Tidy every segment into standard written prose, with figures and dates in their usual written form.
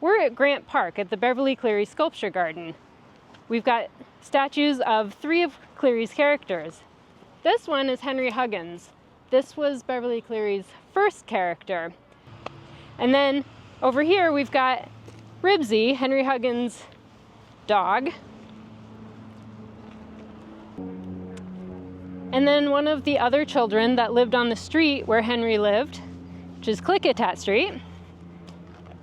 We're at Grant Park at the Beverly Cleary Sculpture Garden. We've got statues of 3 of Cleary's characters. This one is Henry Huggins. This was Beverly Cleary's first character. And then over here we've got Ribsy, Henry Huggins' dog. And then one of the other children that lived on the street where Henry lived, which is Klickitat Street,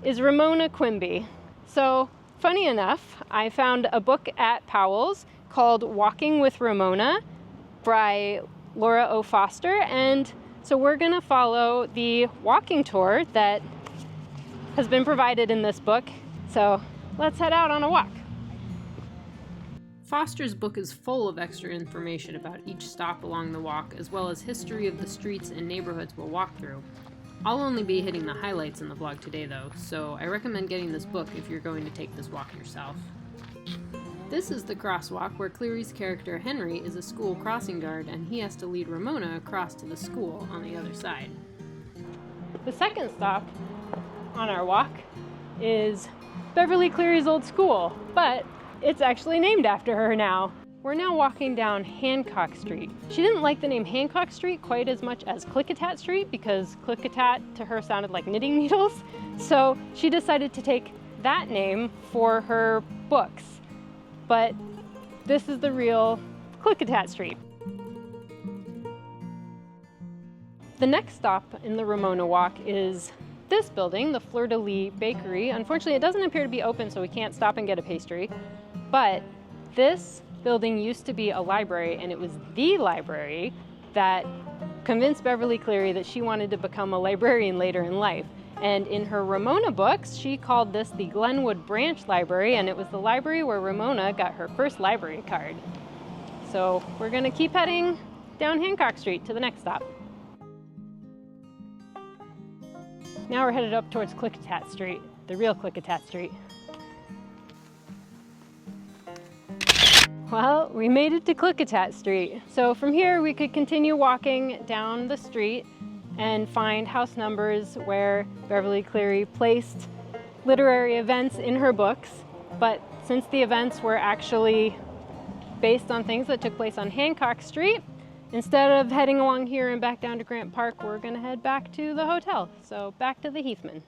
is Ramona Quimby. So, funny enough, I found a book at Powell's called Walking with Ramona by Laura O. Foster, and so we're gonna follow the walking tour that has been provided in this book. So let's head out on a walk. Foster's book is full of extra information about each stop along the walk, as well as history of the streets and neighborhoods we'll walk through. I'll only be hitting the highlights in the vlog today though, so I recommend getting this book if you're going to take this walk yourself. This is the crosswalk where Cleary's character Henry is a school crossing guard and he has to lead Ramona across to the school on the other side. The second stop on our walk is Beverly Cleary's old school, but it's actually named after her now. We're now walking down Hancock Street. She didn't like the name Hancock Street quite as much as Klickitat Street because Klickitat to her sounded like knitting needles. So she decided to take that name for her books. But this is the real Klickitat Street. The next stop in the Ramona walk is this building, the Fleur de Lis Bakery. Unfortunately, it doesn't appear to be open, so we can't stop and get a pastry. But this building used to be a library, and it was the library that convinced Beverly Cleary that she wanted to become a librarian later in life. And in her Ramona books, she called this the Glenwood Branch Library, and it was the library where Ramona got her first library card. So we're gonna keep heading down Hancock Street to the next stop. Now we're headed up towards Klickitat Street, the real Klickitat Street. Well, we made it to Klickitat Street. So from here we could continue walking down the street and find house numbers where Beverly Cleary placed literary events in her books. But since the events were actually based on things that took place on Hancock Street, instead of heading along here and back down to Grant Park, we're gonna head back to the hotel. So back to the Heathman.